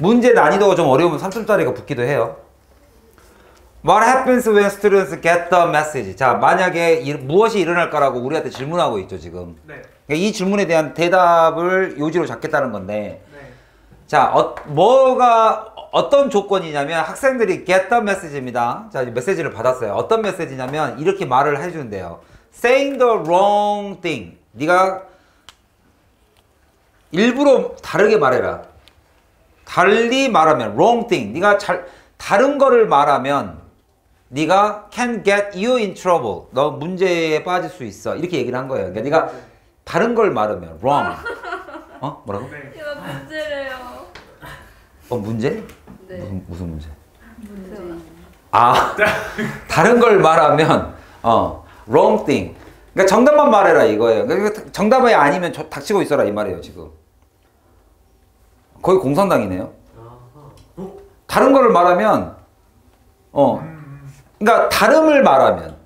문제 난이도가 좀 어려우면 3점짜리가 붙기도 해요. What happens when students get the message? 자, 만약에 무엇이 일어날까라고 우리한테 질문하고 있죠, 지금. 네. 그러니까 이 질문에 대한 대답을 요지로 잡겠다는 건데. 네. 자, 뭐가 어떤 조건이냐면 학생들이 get the message입니다. 자, 메시지를 받았어요. 어떤 메시지냐면 이렇게 말을 해주는데요. Saying the wrong thing. 네가 일부러 다르게 말해라. 달리 말하면 wrong thing. 네가 다른 거를 말하면 네가 can get you in trouble. 너 문제에 빠질 수 있어. 이렇게 얘기를 한 거예요. 그러니까 네가 다른 걸 말하면 wrong. 어? 뭐라고? 네. 이거 문제래요. 문제? 네. 무슨 문제? 문제. 아, 다른 걸 말하면 wrong thing. 그러니까 정답만 말해라 이거예요. 그러니까 정답이 아니면 닥치고 있어라 이 말이에요 지금. 거의 공산당이네요. 다른 거를 말하면 그러니까 다름을 말하면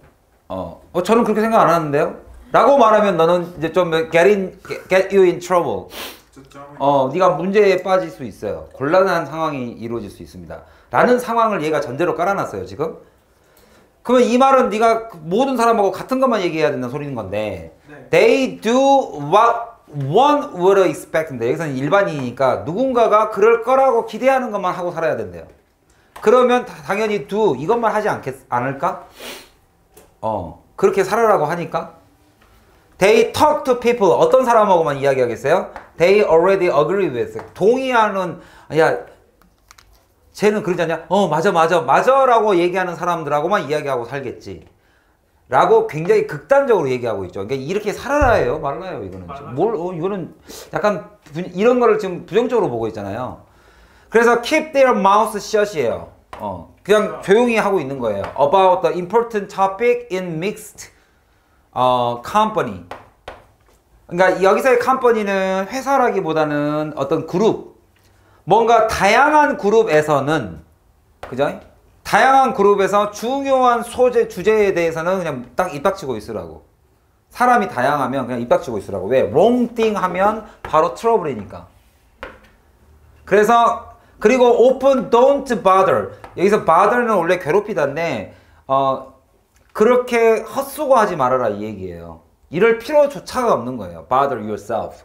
저는 그렇게 생각 안 하는데요. 라고 말하면 너는 이제 좀 get you in trouble. 네가 문제에 빠질 수 있어요. 곤란한 상황이 이루어질 수 있습니다. 라는 상황을 얘가 전제로 깔아놨어요 지금. 그러면 이 말은 네가 모든 사람하고 같은 것만 얘기해야 된다는 소리인 건데 네. They do what one would expect인데 여기서는 일반인이니까 누군가가 그럴 거라고 기대하는 것만 하고 살아야 된대요. 그러면 당연히 do 이것만 하지 않을까? 그렇게 살아라고 하니까 They talk to people 어떤 사람하고만 이야기하겠어요? They already agree with 동의하는 야 쟤는 그러지 않냐? 맞아 라고 얘기하는 사람들하고만 이야기하고 살겠지 라고 굉장히 극단적으로 얘기하고 있죠. 그러니까 이렇게 살아라예요 말라요 이거는 이거는 약간 이런 거를 지금 부정적으로 보고 있잖아요. 그래서 keep their mouth shut이에요. 그냥 조용히 하고 있는 거예요. About the important topic in mixed company. 그러니까 여기서의 컴퍼니는 회사라기보다는 어떤 그룹, 뭔가 다양한 그룹에서는, 그죠? 다양한 그룹에서 중요한 소재, 주제에 대해서는 그냥 딱 입 닥치고 있으라고. 사람이 다양하면 그냥 입 닥치고 있으라고. 왜? wrong thing 하면 바로 트러블이니까. 그래서 그리고 open don't bother. 여기서 bother는 원래 괴롭히다인데 그렇게 헛수고하지 말아라 이 얘기예요. 이럴 필요조차가 없는 거예요. bother yourself.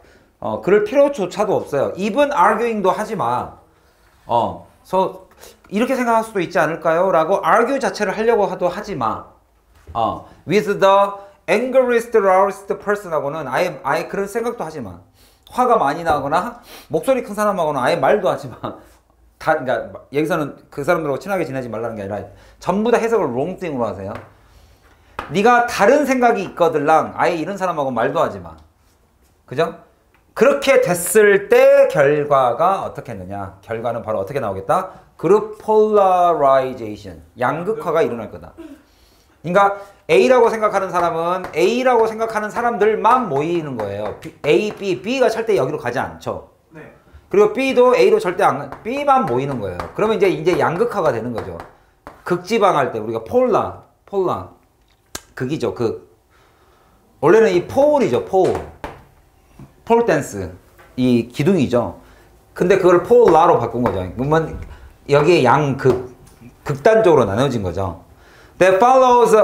그럴 필요조차도 없어요. even arguing도 하지 마. 이렇게 생각할 수도 있지 않을까요? 라고 argue 자체를 하려고 하지 마. with the angriest, loudest person하고는 아예 그런 생각도 하지 마. 화가 많이 나거나 목소리 큰 사람하고는 아예 말도 하지 마. 그러니까 여기서는 그 사람들하고 친하게 지내지 말라는 게 아니라 전부 다 해석을 wrong thing으로 하세요. 네가 다른 생각이 있거들랑 아예 이런 사람하고 말도 하지 마. 그죠? 그렇게 됐을 때 결과가 어떻게 했느냐? 결과는 바로 어떻게 나오겠다? 그룹 폴라라이제이션, 양극화가 일어날 거다. 그러니까 A라고 생각하는 사람은 A라고 생각하는 사람들만 모이는 거예요. A, B가 절대 여기로 가지 않죠. 네. 그리고 B도 A로 절대 안 가, B만 모이는 거예요. 그러면 이제 양극화가 되는 거죠. 극지방할 때 우리가 폴라, 극이죠. 원래는 이 폴이죠. 폴 댄스, 이 기둥이죠. 근데 그걸 폴라로 바꾼 거죠. 그러면 여기에 극단적으로 나눠진 거죠. That follows,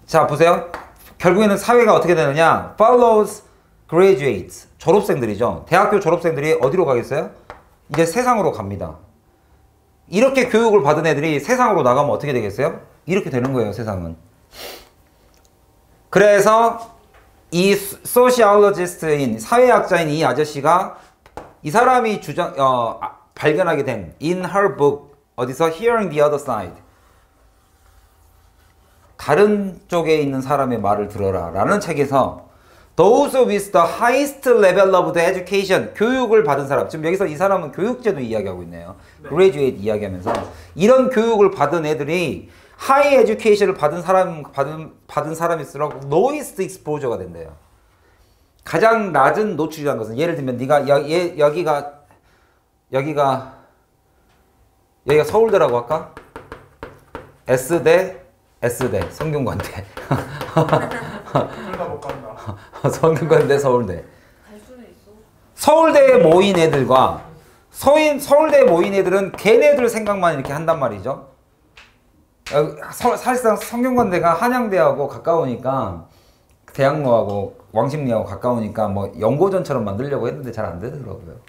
자 보세요. 결국에는 사회가 어떻게 되느냐? Follows graduates, 졸업생들이죠. 대학교 졸업생들이 어디로 가겠어요? 이제 세상으로 갑니다. 이렇게 교육을 받은 애들이 세상으로 나가면 어떻게 되겠어요? 이렇게 되는 거예요, 세상은. 그래서 이 소시올로지스트인 사회학자인 이 아저씨가 이 사람이 발견하게 된 in her book 어디서 hearing the other side 다른 쪽에 있는 사람의 말을 들어라 라는 책에서 those with the highest level of the education 교육을 받은 사람 지금 여기서 이 사람은 교육제도 이야기하고 있네요. 네. graduate 이야기하면서 이런 교육을 받은 애들이 하이 에듀케이션을 받은 사람일수록 lowest exposure가 된대요. 가장 낮은 노출이라는 것은 예를 들면 네가 여기가 서울대라고 할까? S대 성균관대. 둘다 못 간다. 성균관대 서울대. 갈 수는 있어. 서울대에 모인 애들과 서울대에 모인 애들은 걔네들 생각만 이렇게 한단 말이죠. 사실상 성균관대가 한양대하고 가까우니까 대학로하고 왕십리하고 가까우니까 뭐 연고전처럼 만들려고 했는데 잘 안 되더라고요.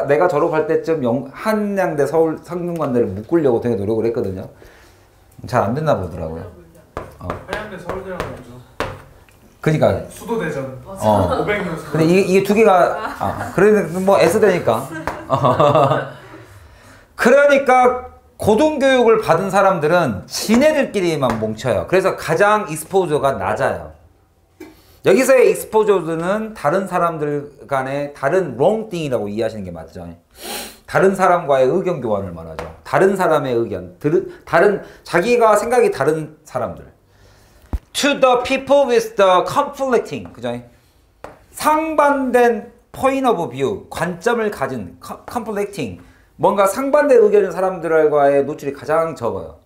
내가 졸업할 때쯤 한양대 서울 성균관대를 묶으려고 되게 노력을 했거든요. 잘 안 됐나 보더라고요. 한양대 서울대랑 먼저 그러니까 수도대전 500년 수도. 근데 이게 두 개가 그래도 뭐 S대니까 그러니까 고등교육을 받은 사람들은 지네들끼리만 뭉쳐요. 그래서 가장 익스포저가 낮아요. 여기서의 익스포저는 다른 사람들 간의 다른 wrong thing이라고 이해하시는 게 맞죠. 다른 사람과의 의견 교환을 말하죠. 다른 사람의 의견, 자기가 생각이 다른 사람들. To the people with the conflicting, 그죠? 상반된 point of view, 관점을 가진 conflicting, 뭔가 상반대 의견인 사람들과의 노출이 가장 적어요.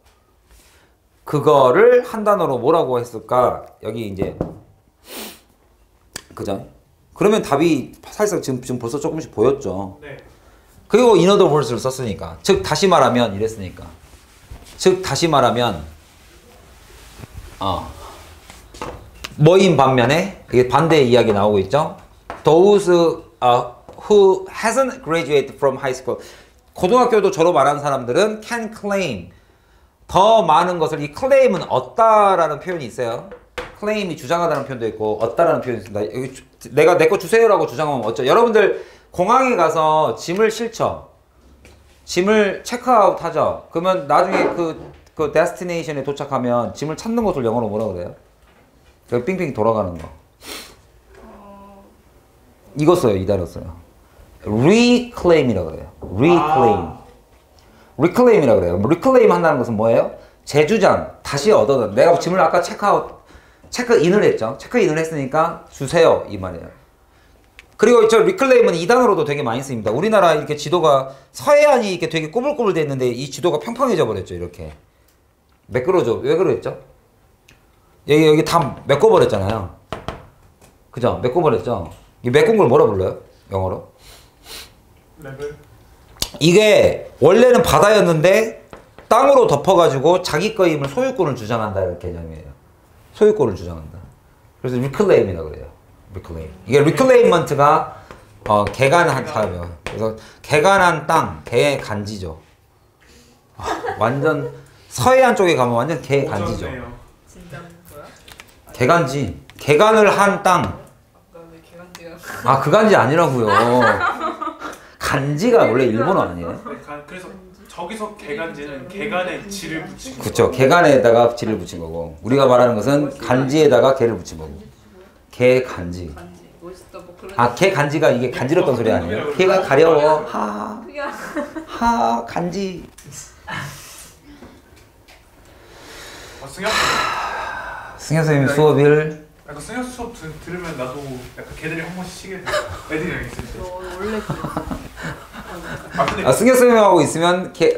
그거를 한 단어로 뭐라고 했을까? 여기 이제 그죠? 그러면 답이 사실상 지금 벌써 조금씩 보였죠. 네. 그리고 in other words를 썼으니까, 즉 다시 말하면 이랬으니까, 즉 다시 말하면 뭐인 반면에 이게 반대의 이야기 나오고 있죠. Those who hasn't graduated from high school, 고등학교도 졸업 안 한 사람들은 can claim, 더 많은 것을, 이 claim은 얻다라는 표현이 있어요. claim이 주장하다는 표현도 있고 얻다라는 표현이 있습니다. 여기 내가 내 거 주세요라고 주장하면 어쩌? 여러분들 공항에 가서 짐을 실죠. 짐을 체크아웃 하죠. 그러면 나중에 그 데스티네이션에 도착하면 짐을 찾는 것을 영어로 뭐라고 그래요? 그 빙빙 돌아가는 거. 이거 써요. 이 단어 써요. reclaim이라고 그래요. reclaim이라고 그래요. reclaim 한다는 것은 뭐예요? 재주장, 다시 얻어다. 내가 짐을 아까 체크인을 했죠. 체크인을 했으니까 주세요 이 말이에요. 그리고 저 reclaim은 이 단어로도 되게 많이 쓰입니다. 우리나라 이렇게 지도가 서해안이 이렇게 되게 꼬불꼬불 돼 있는데 이 지도가 평평해져 버렸죠. 이렇게 매끄러져. 왜 그랬죠? 여기 다 메꿔버렸잖아요. 그죠? 메꿔버렸죠. 이 메꾼 걸 뭐라 불러요? 영어로? 레벨. 이게 원래는 바다였는데 땅으로 덮어가지고 자기 거임을 소유권을 주장한다 이런 개념이에요. 소유권을 주장한다. 그래서 reclaim이라고 그래요. reclaim. 이게 reclaiment가 개간한 사람이에요. 그래서 개간한 땅, 개의 간지죠. 완전 서해안 쪽에 가면 완전 개 간지죠. 진짜 뭐야? 개간지. 개간을 한 땅. 아까 왜 개간지가? 그 간지 아니라고요. 간지가 원래 일본어 아니에요? 그래서 저기서 개간지는 개간에 지를 붙인 거. 그렇죠. 개간에다가 지를 붙인 거고 우리가 말하는 것은 간지에다가 개를 붙인 거고. 개 간지. 간지 멋있다 뭐 그런. 개 간지가 이게 간지럽던 소리 아니에요? 개가 가려워. 그게 간지. 승현 선생님 수업일. 약간 승현 수업 들으면 나도 약간 걔들이 한 번씩 쉬게 돼. 애들이랑 있을 때. 원래 근데 승엽 선생님하고 있으면 개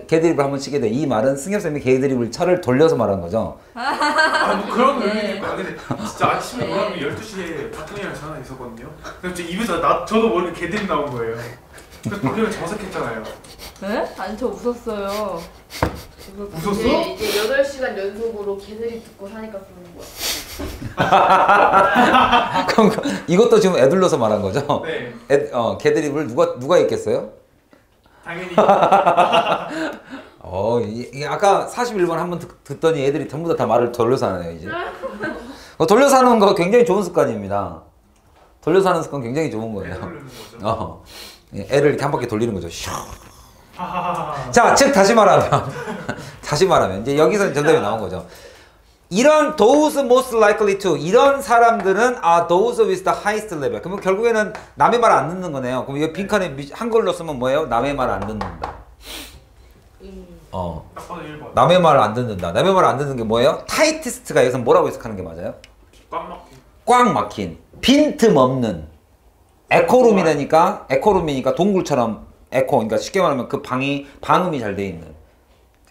드립을 한번 치게 돼. 이 말은 승엽 선생님이 개 드립을 차를 돌려서 말한 거죠. 뭐 그런 의미도 있고. 근데 진짜 아침에 놀라면 12시에 바통이랑 전화 있었거든요. 근데 입에서 저도 모르게 걔들이 나온 거예요. 그래서 돌리면 정색했잖아요. 네? 아니 저 웃었어요. 웃었어? 이제 8시간 연속으로 개들이 듣고 사니까 그러는 거야. 그럼 이것도 지금 애들러서 말한 거죠? 네. 개 드립을 누가 했겠어요? 당연히. 이게 아까 41번 한번 듣더니 애들이 전부 다 말을 돌려서 하네요, 이제. 돌려서 하는 거 굉장히 좋은 습관입니다. 돌려서 하는 습관 굉장히 좋은 거예요. 돌리는 거죠. 애를 이렇게 한 바퀴 돌리는 거죠. 하하하. 자, 즉 다시 말하면 이제 여기서 정답이 나온 거죠. 이런 those most likely to, 이런 사람들은 those with the highest level. 그러면 결국에는 남의 말 안 듣는 거네요. 그럼 이거 빈칸에 한글로 쓰면 뭐예요? 남의 말 안 듣는다. 딱 봐도 1번. 남의 말 안 듣는다. 남의 말 안 듣는 게 뭐예요? tightest가 여기서 뭐라고 해석하는 게 맞아요? 꽉 막힌. 꽉 막힌, 빈틈없는. 에코룸이니까 동굴처럼 에코, 그러니까 쉽게 말하면 그 방이 방음이 잘 돼 있는,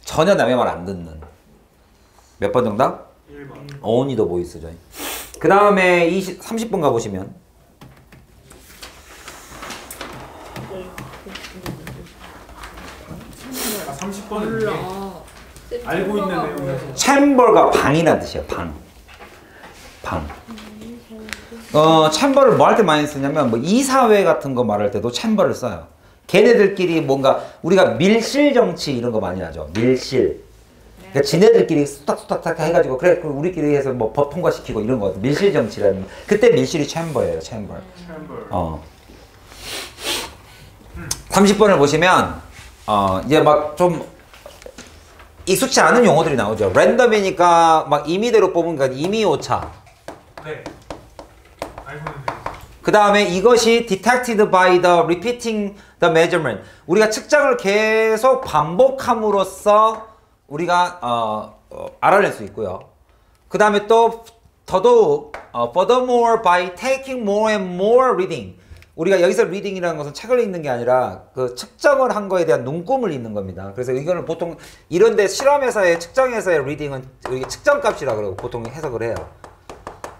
전혀 남의 말 안 듣는. 몇 번 정답? 1번. only the voice죠. 그 다음에 30번 가보시면 아, 30번은 이게 몰라. 알고 있는 내용이라서. 챔버가 방이라는 뜻이에요. 방. 챔버를 뭐 할 때 많이 쓰냐면 뭐 이사회 같은 거 말할 때도 챔버를 써요. 걔네들끼리 뭔가 우리가 밀실 정치 이런 거 많이 하죠. 밀실. 그러니까 지네들끼리 수탁수탁 해가지고 그래 우리끼리 해서 뭐 법 통과시키고 이런 거 밀실 정치라는 그때 밀실이 챔버예요. 챔버. 30번을 보시면 이제 막 좀 익숙치 않은 용어들이 나오죠. 랜덤이니까 막 임의대로 뽑은 건 임의 오차. 네. 알고 있는데. 그 다음에 이것이 detected by the repeating the measurement. 우리가 측정을 계속 반복함으로써 우리가 알아낼 수 있고요. 그 다음에 또 더더욱 furthermore by taking more and more reading. 우리가 여기서 reading이라는 것은 책을 읽는 게 아니라 그 측정을 한 거에 대한 눈금을 읽는 겁니다. 그래서 이거는 보통 이런데 실험에서의 측정에서의 reading은 이게 측정값이라고 그러고 보통 해석을 해요.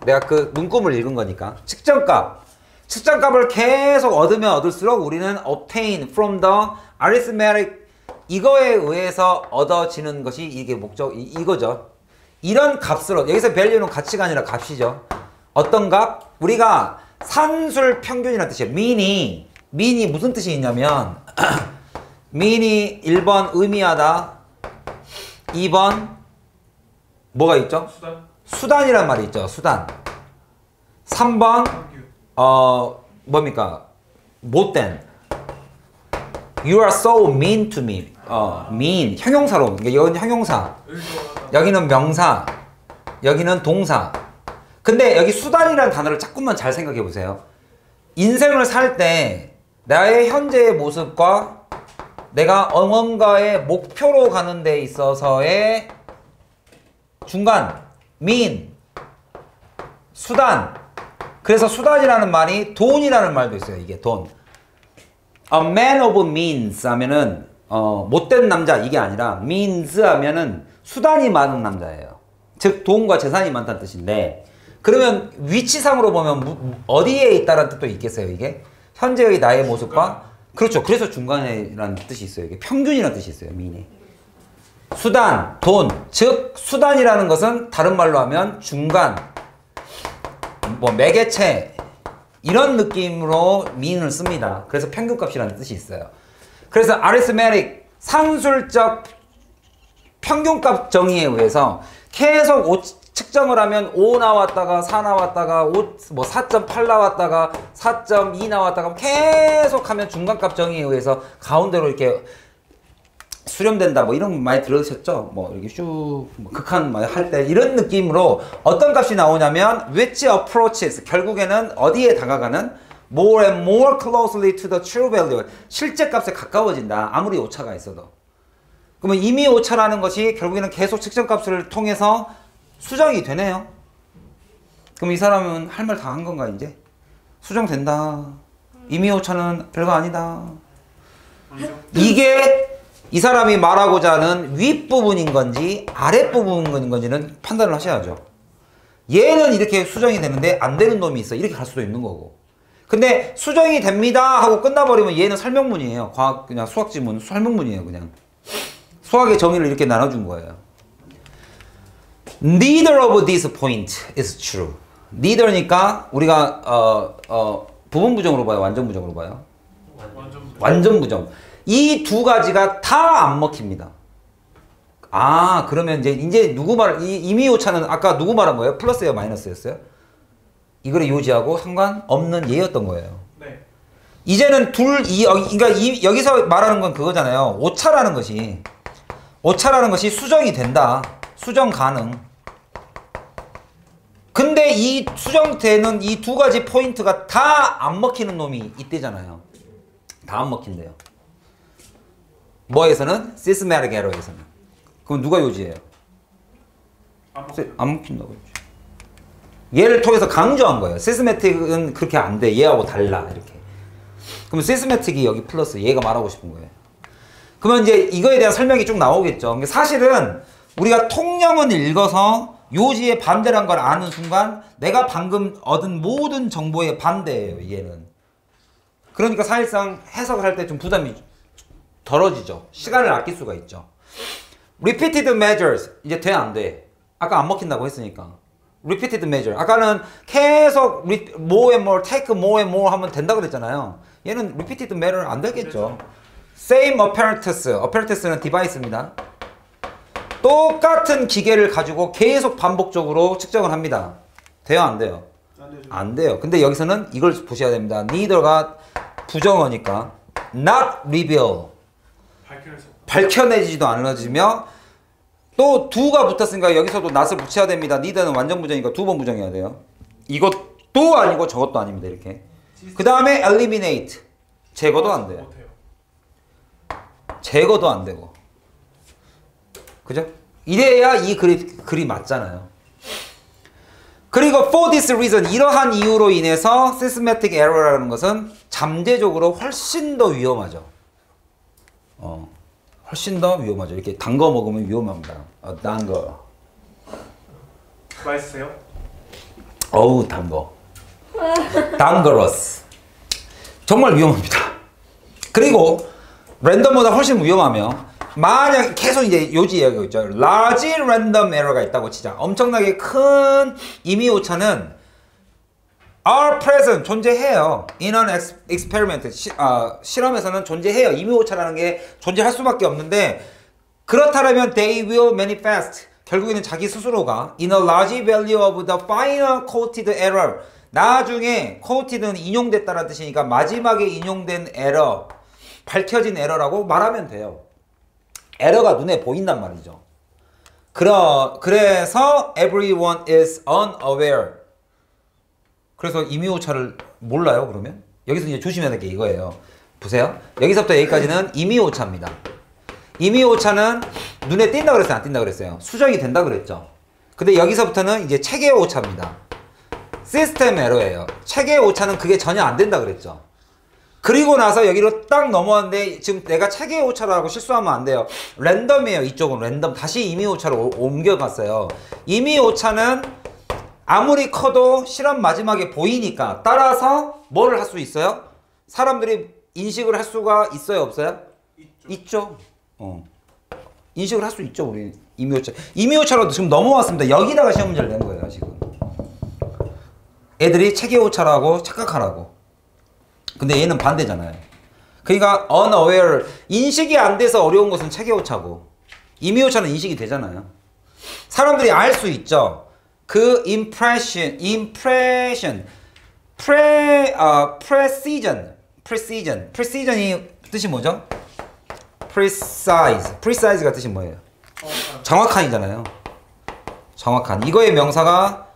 내가 그 눈금을 읽은 거니까 측정값을 계속 얻으면 얻을수록 우리는 obtain from the arithmetic 이거에 의해서 얻어지는 것이 이게 목적 이거죠. 이런 값으로 여기서 value는 가치가 아니라 값이죠. 어떤 값? 우리가 산술 평균이라는 뜻이에요. mean이 무슨 뜻이 있냐면 mean이 1번 의미하다 2번 뭐가 있죠? 수단이란 말이 있죠. 수단 3번 뭡니까? 못된 You are so mean to me. mean 형용사로. 그러니까 여기는 형용사. 여기는 명사. 여기는 동사. 근데 여기 수단이라는 단어를 자꾸만 잘 생각해 보세요. 인생을 살 때 나의 현재의 모습과 내가 뭔가의 목표로 가는 데 있어서의 중간 mean 수단. 그래서 수단이라는 말이 돈이라는 말도 있어요. 이게 돈. A man of means 하면은 못된 남자 이게 아니라 means 하면은 수단이 많은 남자예요. 즉 돈과 재산이 많다는 뜻인데 그러면 위치상으로 보면 어디에 있다는 뜻도 있겠어요. 이게 현재의 나의 모습과 그렇죠. 그래서 중간이라는 뜻이 있어요. 이게 평균이라는 뜻이 있어요. mean에 수단, 돈, 즉 수단이라는 것은 다른 말로 하면 중간, 뭐 매개체 이런 느낌으로 mean을 씁니다. 그래서 평균값이라는 뜻이 있어요. 그래서 arithmetic 산술적 평균값 정의에 의해서 계속 측정을 하면 5 나왔다가 4 나왔다가 4.8 나왔다가 4.2 나왔다가 계속 하면 중간값 정의에 의해서 가운데로 이렇게 수렴된다 뭐 이런 거 많이 들으셨죠? 뭐 이렇게 쭉 극한 할 때 이런 느낌으로 어떤 값이 나오냐면 which approaches 결국에는 어디에 다가가는 more and more closely to the true value 실제 값에 가까워진다. 아무리 오차가 있어도. 그러면 이미 오차라는 것이 결국에는 계속 측정값을 통해서 수정이 되네요. 그럼 이 사람은 할 말 다 한 건가 이제? 수정된다. 이미 오차는 별거 아니다. 이게 이 사람이 말하고자 하는 윗부분인 건지 아랫부분인 건지는 판단을 하셔야죠. 얘는 이렇게 수정이 되는데 안 되는 놈이 있어. 이렇게 갈 수도 있는 거고. 근데 수정이 됩니다 하고 끝나버리면 얘는 설명문이에요. 과학 그냥 수학 지문 설명문이에요. 그냥 수학의 정의를 이렇게 나눠준 거예요. Neither of these points is true. Neither니까 우리가 부분 부정으로 봐요. 완전 부정으로 봐요. 완전 부정. 이 두 가지가 다 안 먹힙니다. 아 그러면 이제 누구 말 이미 오차는 아까 누구 말한 거예요? 플러스예요, 마이너스였어요? 이거를 요지하고 상관없는 예였던 거예요. 네. 이제는 그러니까 여기서 말하는 건 그거잖아요. 오차라는 것이 수정이 된다. 수정 가능. 근데 이 수정되는 이 두 가지 포인트가 다 안 먹히는 놈이 이때잖아요. 다 안 먹힌대요. 뭐에서는? systematic error에서는. 그럼 누가 요지해요? 안 먹힌다고 했죠. 얘를 통해서 강조한 거예요. systematic은 그렇게 안 돼. 얘하고 달라. 이렇게. 그럼 systematic이 여기 플러스 얘가 말하고 싶은 거예요. 그러면 이제 이거에 대한 설명이 쭉 나오겠죠. 사실은 우리가 통념은 읽어서 요지의 반대란 걸 아는 순간 내가 방금 얻은 모든 정보의 반대예요. 얘는. 그러니까 사실상 해석을 할 때 좀 부담이 덜어지죠. 시간을 아낄 수가 있죠. repeated measures 이제 돼 안 돼? 아까 안 먹힌다고 했으니까. repeated measure 아까는 계속 more and more, take more and more 하면 된다 그랬잖아요. 얘는 repeated measure 안 되겠죠. same apparatus는 디바이스입니다. 똑같은 기계를 가지고 계속 반복적으로 측정을 합니다. 돼요 안 돼요? 안 되죠. 안 돼요. 근데 여기서는 이걸 보셔야 됩니다. neither가 부정어니까 not reveal 밝혀내지도 않아지며 또 do가 붙었으니까 여기서도 not을 붙여야 됩니다. neither는 완전 부정이니까 두 번 부정해야 돼요. 이것도 아니고 저것도 아닙니다. 이렇게. 그 다음에 eliminate 제거도 안 돼요. 못해요. 제거도 안 되고. 그죠? 이래야 이 글이 맞잖아요. 그리고 for this reason 이러한 이유로 인해서 systematic error라는 것은 잠재적으로 훨씬 더 위험하죠. 훨씬 더 위험하죠. 이렇게 단 거 먹으면 위험합니다. 단 거. 맛있어요? 어우 단 거. dangerous. 정말 위험합니다. 그리고 랜덤보다 훨씬 위험하며 만약 계속 이제 요지 이야기가 있죠. large random error가 있다고 치자. 엄청나게 큰 임의 오차는 are present 존재해요. in an experiment 실험에서는 존재해요. 임의 오차라는 게 존재할 수밖에 없는데 그렇다면 they will manifest 결국에는 자기 스스로가 in a large value of the final quoted error 나중에 quoted는 인용됐다는 뜻이니까 마지막에 인용된 에러 밝혀진 에러라고 말하면 돼요. 에러가 눈에 보인단 말이죠. 그래서 everyone is unaware. 그래서 임의오차를 몰라요, 그러면? 여기서 이제 조심해야 될 게 이거예요. 보세요. 여기서부터 여기까지는 임의오차입니다. 임의오차는 눈에 띈다 그랬어요, 안 띈다 그랬어요? 수정이 된다 그랬죠. 근데 여기서부터는 이제 체계 오차입니다. 시스템 에러예요. 체계 오차는 그게 전혀 안 된다 그랬죠. 그리고 나서 여기로 딱 넘어왔는데 지금 내가 체계 오차라고 실수하면 안 돼요. 랜덤이에요. 이쪽은 랜덤. 다시 임의 오차로 옮겨갔어요. 임의 오차는 아무리 커도 실험 마지막에 보이니까 따라서 뭐를 할 수 있어요? 사람들이 인식을 할 수가 있어요, 없어요? 있죠. 인식을 할 수 있죠, 우리 임의 오차. 임의 오차로 지금 넘어왔습니다. 여기다가 시험 문제를 낸 거예요, 지금. 애들이 체계 오차라고 착각하라고. 근데 얘는 반대잖아요. 그러니까 unaware 인식이 안 돼서 어려운 것은 체계 오차고 임의 오차는 인식이 되잖아요. 사람들이 알 수 있죠. 그 precision이 뜻이 뭐죠? precise가 뜻이 뭐예요? 정확한이잖아요. 정확한. 이거의 명사가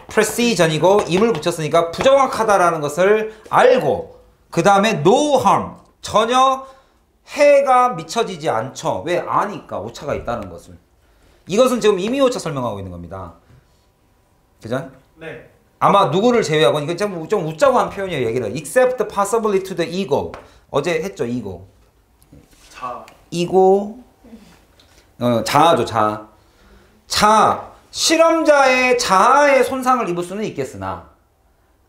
precision이고 임을 붙였으니까 부정확하다라는 것을 알고 그 다음에 no harm 전혀 해가 미쳐지지 않죠. 왜? 아니까 오차가 있다는 것을. 이것은 지금 임의 오차 설명하고 있는 겁니다. 그죠? 네. 아마 누구를 제외하고 이거 좀 웃자고 한 표현이에요. 얘기를 except possibly to the ego 어제 했죠. ego ego 자아죠. 자아 실험자의 자아에 손상을 입을 수는 있겠으나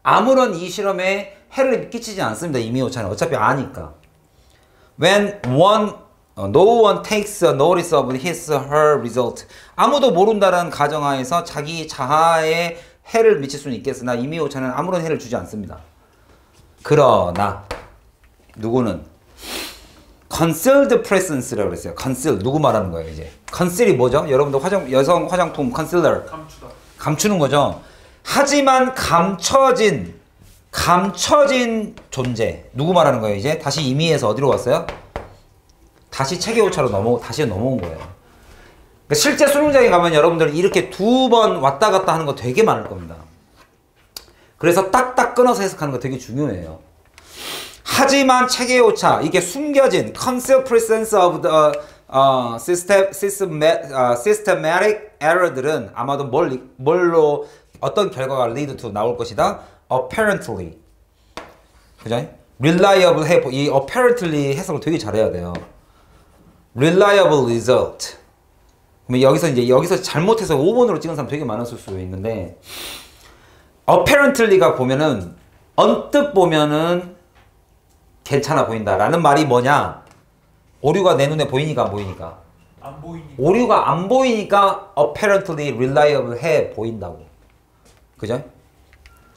아무런 이 실험에 해를 끼치지 않습니다. 임의 오차는 어차피 아니까. When no one takes a notice of his her result 아무도 모른다는 가정하에서 자기 자아에 해를 미칠 수는 있겠으나 임의 오차는 아무런 해를 주지 않습니다. 그러나 누구는 concealed presence라고 그랬어요. conceal 누구 말하는 거예요 이제? conceal이 뭐죠? 여러분들 여성 화장품 concealer 감추는 거죠. 하지만 감춰진 존재 누구 말하는 거예요 이제? 다시 임의에서 어디로 왔어요? 다시 체계 오차로 다시 넘어온 거예요. 그러니까 실제 수능장에 가면 여러분들 이렇게 두 번 왔다 갔다 하는 거 되게 많을 겁니다. 그래서 딱딱 끊어서 해석하는 거 되게 중요해요. 하지만 체계 오차 이게 숨겨진 concealed presence of the systematic error들은 아마도 뭘로 어떤 결과가 lead to 나올 것이다. apparently 그죠? reliable 이 apparently 해석을 되게 잘해야 돼요. reliable result 그러면 여기서 잘못해서 5번으로 찍은 사람 되게 많았을 수 있는데 apparently가 보면은 언뜻 보면은 괜찮아 보인다라는 말이 뭐냐? 오류가 내 눈에 보이니까 안 보이니까? 안 보이니까. 오류가 안 보이니까 apparently reliable 해 보인다고. 그죠?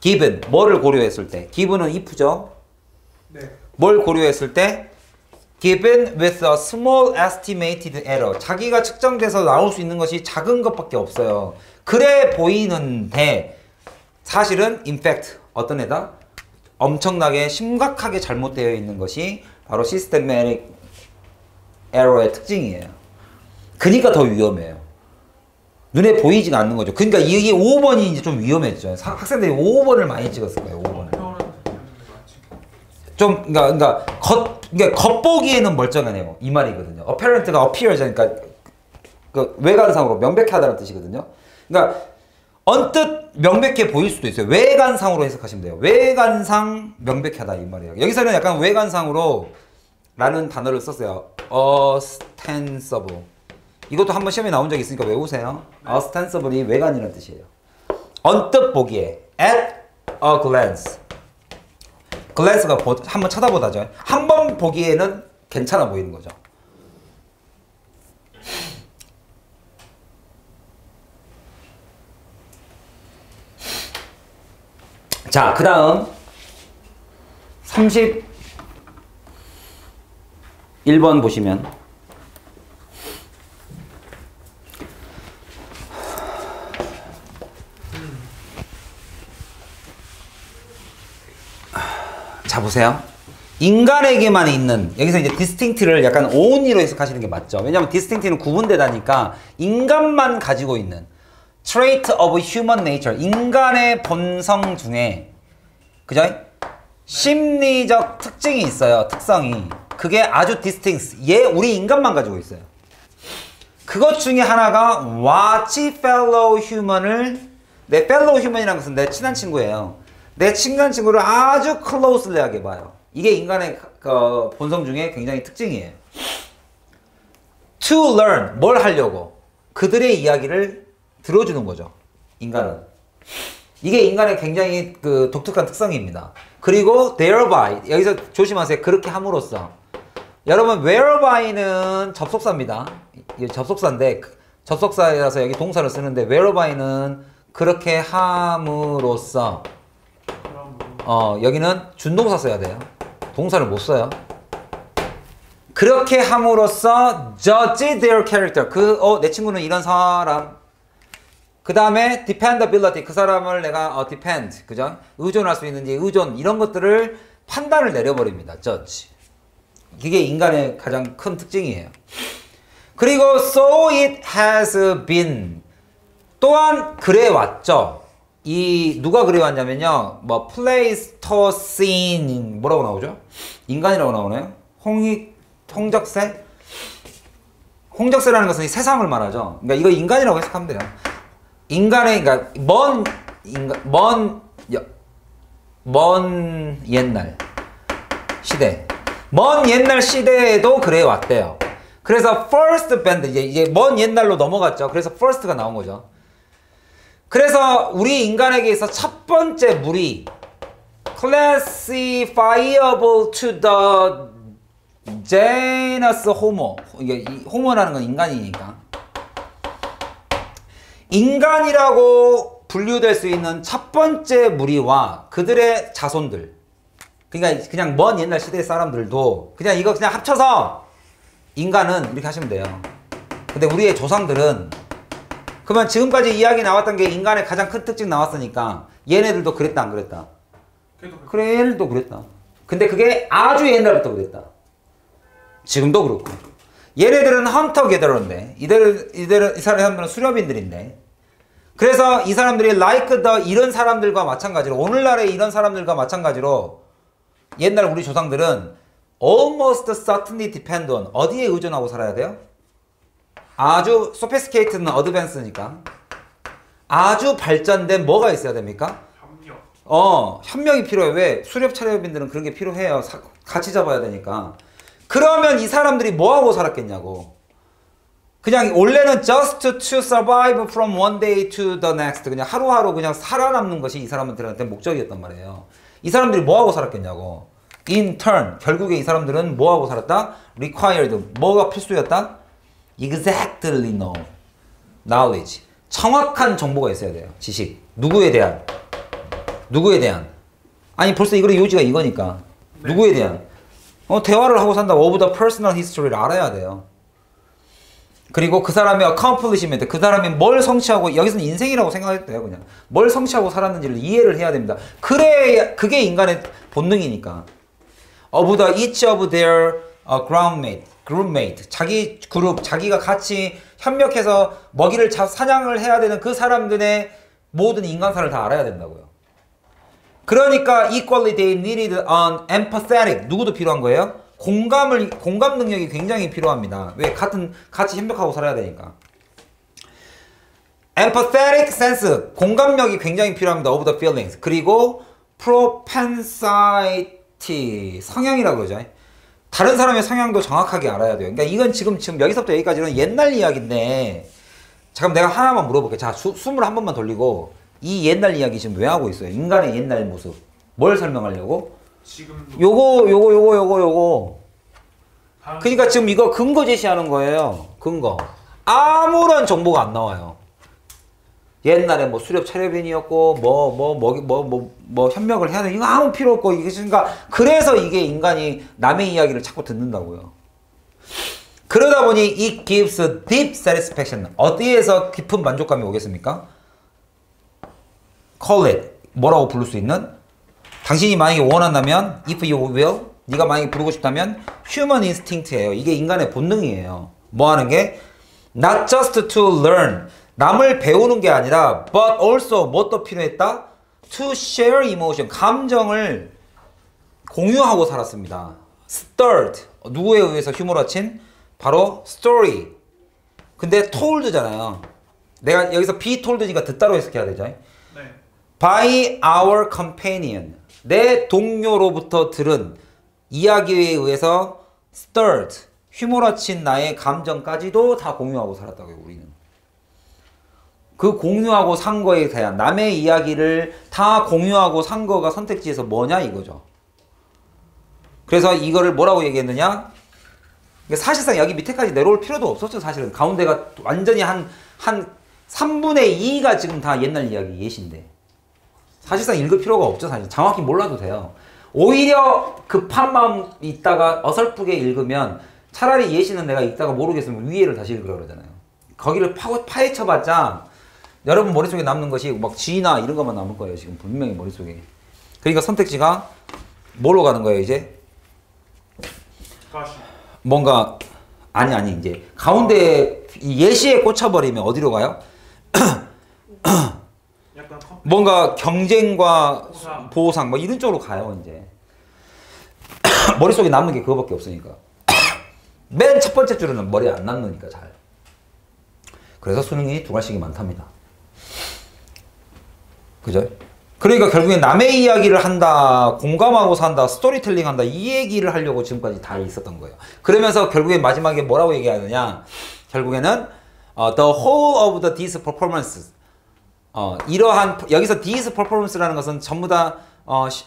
given 뭐를 고려했을 때 given은 if죠. 네. 뭘 고려했을 때 given with a small estimated error 자기가 측정돼서 나올 수 있는 것이 작은 것밖에 없어요. 그래 보이는데 사실은 in fact 어떤 애다? 엄청나게 심각하게 잘못되어 있는 것이 바로 systematic error의 특징이에요. 그러니까 더 위험해요. 눈에 보이지가 않는 거죠. 그러니까 이게 5번이 이제 좀 위험했죠. 학생들이 5번을 많이 찍었을 거예요. 5번을. 좀 그러니까 겉보기에는 멀쩡하네요. 이 말이거든요. apparent가 appears 그러니까 그 외관상으로 명백하다는 뜻이거든요. 그러니까 언뜻 명백해 보일 수도 있어요. 외관상으로 해석하시면 돼요. 외관상 명백하다 이 말이에요. 여기서는 약간 외관상으로 라는 단어를 썼어요. ostensible. 이것도 한번 시험에 나온 적이 있으니까 외우세요. ostensible이 외관이라는 뜻이에요. 언뜻 보기에 at a glance. 글랜스가 한번 쳐다보다죠. 한 번 보기에는 괜찮아 보이는 거죠. 자, 그 다음 31번 보시면 자 보세요. 인간에게만 있는 여기서 이제 distinct를 약간 only로 해석하시는 게 맞죠. 왜냐하면 distinct는 구분되다니까 인간만 가지고 있는 trait of human nature 인간의 본성 중에 그죠? 심리적 특징이 있어요. 특성이 그게 아주 distinct 얘 우리 인간만 가지고 있어요. 그것 중에 하나가 watch fellow human을 내 fellow human이라는 것은 내 친한 친구예요. 내 친한 친구를 아주 closelly하게 봐요. 이게 인간의 본성 중에 굉장히 특징이에요. To learn, 뭘 하려고? 그들의 이야기를 들어주는 거죠. 인간은. 이게 인간의 굉장히 독특한 특성입니다. 그리고 thereby, 여기서 조심하세요. 그렇게 함으로써. 여러분, whereby는 접속사입니다. 이게 접속사인데, 접속사라서 여기 동사를 쓰는데, whereby는 그렇게 함으로써. 여기는 준동사 써야 돼요. 동사를 못 써요. 그렇게 함으로써 judge their character. 내 친구는 이런 사람. 그 다음에 dependability. 그 사람을 내가 depend. 그죠? 의존할 수 있는지 의존. 이런 것들을 판단을 내려버립니다. judge. 이게 인간의 가장 큰 특징이에요. 그리고 so it has been. 또한 그래 왔죠. 누가 그래왔냐면요. 플레이스토신 뭐라고 나오죠? 인간이라고 나오나요? 홍적세? 홍적세라는 것은 이 세상을 말하죠. 그러니까 이거 인간이라고 해석하면 돼요. 인간의 그러니까 먼 옛날 시대. 먼 옛날 시대에도 그래왔대요. 그래서 first band 이제 먼 옛날로 넘어갔죠. 그래서 first가 나온 거죠. 그래서 우리 인간에게 있어 첫 번째 물이 classifiable to the genus homo. 이게 homo라는 건 인간이니까. 인간이라고 분류될 수 있는 첫 번째 무리와 그들의 자손들. 그러니까 그냥 먼 옛날 시대의 사람들도 그냥 이거 그냥 합쳐서 인간은 이렇게 하시면 돼요. 근데 우리의 조상들은 그러면 지금까지 이야기 나왔던 게 인간의 가장 큰 특징 나왔으니까 얘네들도 그랬다 안 그랬다? 그래 얘네들도 그랬다. 근데 그게 아주 옛날부터 그랬다. 지금도 그렇고. 얘네들은 헌터 게더러인데 이 사람들은 수렵인들인데 그래서 이 사람들이 like the 이런 사람들과 마찬가지로 오늘날의 이런 사람들과 마찬가지로 옛날 우리 조상들은 almost certainly depend on 어디에 의존하고 살아야 돼요? 아주 sophisticated는 advance니까 아주 발전된 뭐가 있어야 됩니까? 협력. 협력이 필요해. 왜? 수렵 차렵인들은 그런 게 필요해요. 같이 잡아야 되니까. 그러면 이 사람들이 뭐하고 살았겠냐고. 그냥 원래는 just to survive from one day to the next 그냥 하루하루 그냥 살아남는 것이 이 사람들한테 목적이었단 말이에요. 이 사람들이 뭐하고 살았겠냐고. in turn 결국에 이 사람들은 뭐하고 살았다? required 뭐가 필수였다? exactly know knowledge 정확한 정보가 있어야 돼요. 지식 누구에 대한 아니 벌써 이거의 요지가 이거니까 네. 누구에 대한 대화를 하고 산다. of the personal history를 알아야 돼요. 그리고 그 사람의 accomplishment, 그 사람이 뭘 성취하고, 여기서는 인생이라고 생각해도 돼요, 그냥. 뭘 성취하고 살았는지를 이해를 해야 됩니다. 그래, 그게 인간의 본능이니까. of the each of their groupmate, 자기 그룹, 자기가 같이 협력해서 먹이를 사냥을 해야 되는 그 사람들의 모든 인간사를 다 알아야 된다고요. 그러니까 equally they needed an empathetic, 누구도 필요한 거예요? 공감 능력이 굉장히 필요합니다. 왜? 같이 협력하고 살아야 되니까. empathetic sense, 공감력이 굉장히 필요합니다. of the feelings. 그리고 propensity, 성향이라고 그러죠. 다른 사람의 성향도 정확하게 알아야 돼요. 그러니까 이건 지금 여기서부터 여기까지는 옛날 이야기인데, 잠깐 내가 하나만 물어볼게요. 자, 숨을 한 번만 돌리고, 이 옛날 이야기 지금 왜 하고 있어요? 인간의 옛날 모습. 뭘 설명하려고? 지금도 요거. 그러니까 지금 이거 근거 제시하는 거예요. 근거. 아무런 정보가 안 나와요. 옛날에 뭐 수렵 차려빈이었고 뭐 협력을 해야 돼. 이거 아무 필요 없고 이게 그러니까 그래서 이게 인간이 남의 이야기를 자꾸 듣는다고요. 그러다 보니 it gives a deep satisfaction. 어디에서 깊은 만족감이 오겠습니까? Call it. 뭐라고 부를 수 있는? 당신이 만약에 원한다면 if you will, 네가 만약에 부르고 싶다면 human instinct예요. 이게 인간의 본능이에요. 뭐 하는 게? Not just to learn. 남을 배우는 게 아니라 but also 뭣도 필요했다? To share emotion. 감정을 공유하고 살았습니다. Stirred. 누구에 의해서 휴머러친? 바로 story. 근데 told잖아요. 내가 여기서 be told니까 듣다로 해석해야 되죠. 네. By our companion. 내 동료로부터 들은 이야기에 의해서 stirred, 휘몰아친 나의 감정까지도 다 공유하고 살았다고요, 우리는. 그 공유하고 산 거에 대한 남의 이야기를 다 공유하고 산 거가 선택지에서 뭐냐 이거죠. 그래서 이거를 뭐라고 얘기했느냐? 사실상 여기 밑에까지 내려올 필요도 없었죠, 사실은. 가운데가 완전히 한 3분의 2가 지금 다 옛날 이야기 예시인데. 사실상 읽을 필요가 없죠, 사실. 정확히 몰라도 돼요. 오히려 급한 마음 있다가 어설프게 읽으면 차라리 예시는 내가 읽다가 모르겠으면 위에를 다시 읽으라 그러잖아요. 거기를 파헤쳐봤자 여러분 머릿속에 남는 것이 막 G나 이런 것만 남을 거예요, 지금 분명히 머릿속에. 그러니까 선택지가 뭘로 가는 거예요, 이제? 뭔가 아니 이제 가운데 예시에 꽂혀버리면 어디로 가요? 뭔가 경쟁과 보상 뭐 이런 쪽으로 가요, 이제. 머릿속에 남는 게 그거밖에 없으니까. 맨 첫 번째 줄은 머리에 안 남으니까 잘. 그래서 수능이 두 갈씩이 많답니다. 그죠? 그러니까 결국엔 남의 이야기를 한다, 공감하고 산다, 스토리텔링 한다, 이 얘기를 하려고 지금까지 다 있었던 거예요. 그러면서 결국엔 마지막에 뭐라고 얘기하느냐? 결국에는 the whole of the these performances. 이러한 여기서 these performance라는 것은 전부 다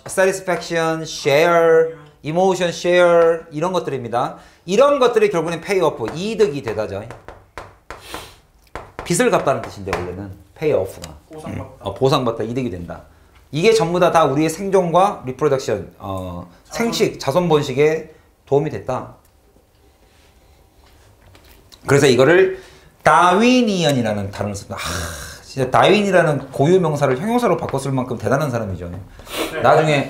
satisfaction, share, emotion, share 이런 것들입니다. 이런 것들이 결국엔 pay off, 이득이 되다죠. 빚을 갚다는 뜻인데 원래는 pay off가 보상받다, 이득이 된다. 이게 전부 다 우리의 생존과 리프로덕션, 생식, 자손 번식에 도움이 됐다. 그래서 이거를 다윈이언이라는 단어를 씁니다. 진짜 다윈이라는 고유 명사를 형용사로 바꿨을 만큼 대단한 사람이죠. 네.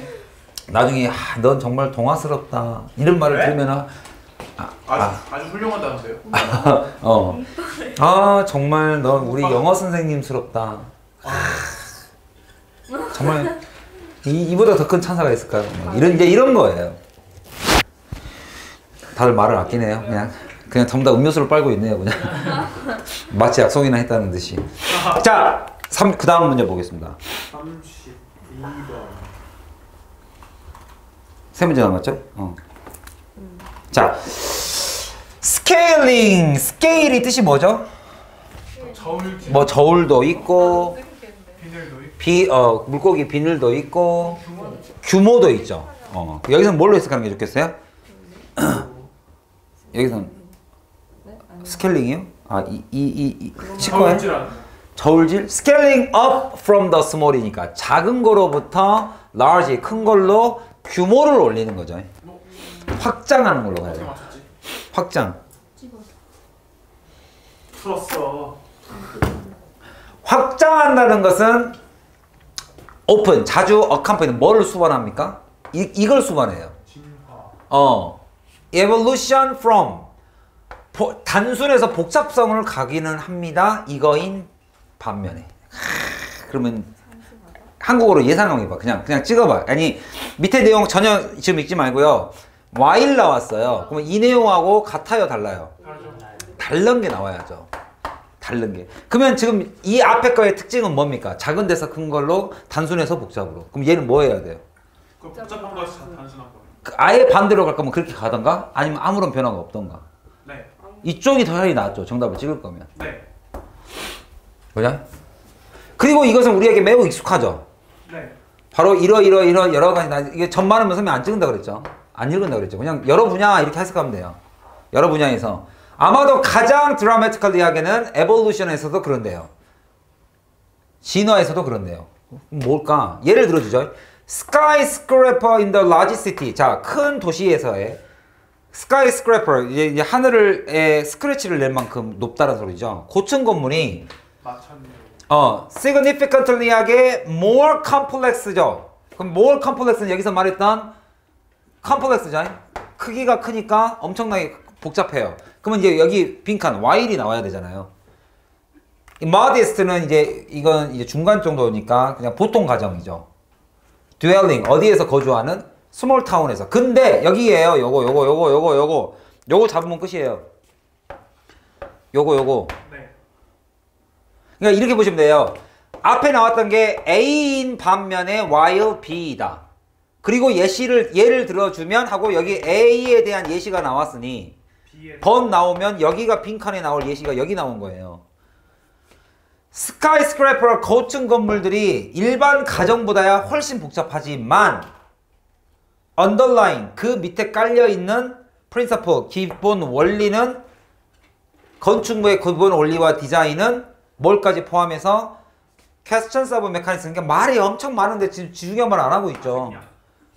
나중에 넌 정말 동화스럽다 이런 말을 네? 들으면 아주 훌륭하다는데요. 정말 넌 우리 영어 선생님스럽다. 정말 이보다 더 큰 찬사가 있을까요? 이런 거예요. 다들 말을 아끼네요. 그냥 전부 다 음료수를 빨고 있네요, 그냥. 마치 약속이나 했다는 듯이. 자, 그 다음 문제 보겠습니다. 32번. 세 문제 남았죠? 자, 스케일링. 스케일이 뜻이 뭐죠? 뭐 저울도 있고, 비늘도 있고, 물고기 비늘도 있고, 규모도 있죠. 여기서는 뭘로 해석하는 게 좋겠어요? 여기서는 네? 아니. 스케일링이요? 치과에? 저울질하는 거. 저울질? Scaling up from the small이니까 작은 거로부터 large, 큰 걸로 규모를 올리는 거죠. 확장하는 걸로 가야 어떻게 돼요. 맞췄지? 확장. 풀었어. 확장한다는 것은 open, 자주 accompany, 뭐를 수반합니까? 이걸 수반해요. 진화. evolution from 단순해서 복잡성을 가기는 합니다. 이거인 반면에. 그러면 한국어로 예상하면 봐. 그냥 찍어봐. 아니 밑에 내용 전혀 지금 읽지 말고요. while 나왔어요. 그러면 이 내용하고 같아요, 달라요? 다르죠. 다른 게 나와야죠. 다른 게. 그러면 지금 이 앞에 거의 특징은 뭡니까? 작은 데서 큰 걸로 단순해서 복잡으로. 그럼 얘는 뭐 해야 돼요? 그 복잡한 거에서 단순한 거. 아예 반대로 갈 거면 그렇게 가던가 아니면 아무런 변화가 없던가. 네. 이쪽이 더 차이 낫죠. 정답을 찍을 거면. 네. 그죠? 그리고 이것은 우리에게 매우 익숙하죠. 네. 바로 이러 여러 가지. 이게 전반은 선생님 안 찍는다 그랬죠. 안 읽은다 그랬죠. 그냥 여러 분야 이렇게 해석하면 돼요. 여러 분야에서. 아마도 가장 드라마티컬리하게는 에볼루션에서도 그런데요. 진화에서도 그런데요. 뭘까? 예를 들어주죠. Skyscraper in the large city. 자, 큰 도시에서의 skyscraper, 이제 하늘을 스크래치를 낼 만큼 높다는 소리죠. 고층 건물이 맞췄네요. significantly하게 more complex죠. 그럼 more complex는 여기서 말했던 complex죠. 크기가 크니까 엄청나게 복잡해요. 그러면 이제 여기 빈칸 while이 나와야 되잖아요. 이 modest는 이건 이제 중간 정도니까 그냥 보통 가정이죠. dwelling 어디에서 거주하는 스몰 타운에서. 근데 여기에요. 요거 잡으면 끝이에요. 요거. 네. 그러니까 이렇게 보시면 돼요. 앞에 나왔던 게 A인 반면에 while B이다. 그리고 예를 들어주면 하고 여기 A에 대한 예시가 나왔으니 B에 번 나오면 여기가 빈칸에 나올 예시가 여기 나온 거예요. 스카이스크래퍼 고층 건물들이 일반 가정보다야 훨씬 복잡하지만 underline 그 밑에 깔려있는 principle 기본 원리는 건축물의 기본 원리와 디자인은 뭘까지 포함해서 questions of mechanism. 그러니까 말이 엄청 많은데 지금 중요한 말 안 하고 있죠.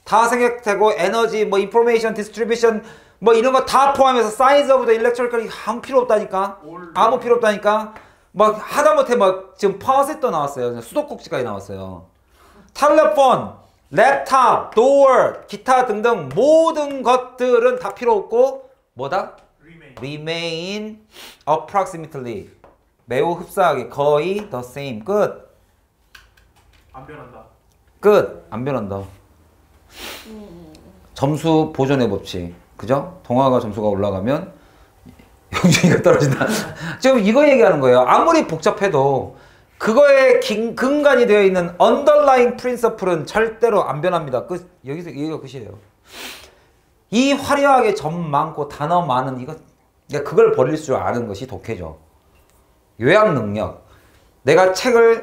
다 생각되고 에너지 뭐 information distribution 뭐 이런 거 다 포함해서 size of the electrical 아무 필요 없다니까. 아무 필요 없다니까. 막 하다못해 막 지금 파워셋도 나왔어요. 수도꼭지까지 나왔어요. 텔레폰, 랩탑, 도어, 기타 등등 모든 것들은 다 필요 없고 뭐다? Remain approximately 매우 흡사하게 거의 the same. 끝. 안 변한다. 끝. 안 변한다. 점수 보존의 법칙. 그죠? 동화가 점수가 올라가면 영준이가 떨어진다. 지금 이거 얘기하는 거예요. 아무리 복잡해도 그거에 근간이 되어 있는 underlying principle은 절대로 안 변합니다. 끝. 여기가 끝이에요. 이 화려하게 점 많고 단어 많은 이거 그러니까 그걸 버릴 줄 아는 것이 독해죠. 요약 능력. 내가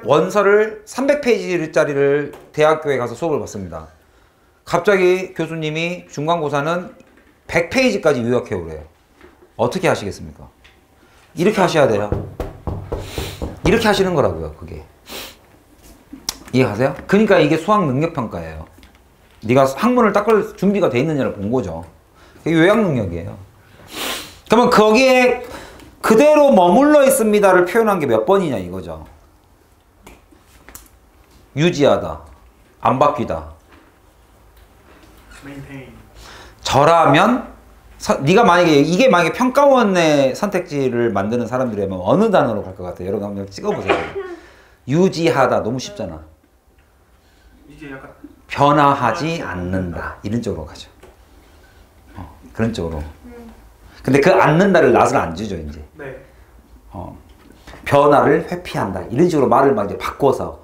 원서를 300페이지짜리를 대학교에 가서 수업을 받습니다. 갑자기 교수님이 중간고사는 100페이지까지 요약해 오래요. 어떻게 하시겠습니까? 이렇게 하셔야 돼요. 이렇게 하시는 거라고요, 그게. 이해가세요? 그러니까 이게 수학 능력 평가예요. 네가 학문을 닦을 준비가 돼 있느냐를 본 거죠. 그게 요약 능력이에요. 그러면 거기에 그대로 머물러 있습니다를 표현한 게 몇 번이냐 이거죠. 유지하다, 안 바뀌다. maintain. 저라면 네가 만약에 평가원의 선택지를 만드는 사람들이라면 어느 단어로 갈 것 같아요? 여러분 한번 찍어보세요. 유지하다 너무 쉽잖아. 이게 약간 변화하지 않는다 이런 쪽으로 가죠. 그런 쪽으로. 근데 그 않는다를 낫을 안 주죠 이제. 네. 변화를 회피한다 이런 식으로 말을 막 이제 바꿔서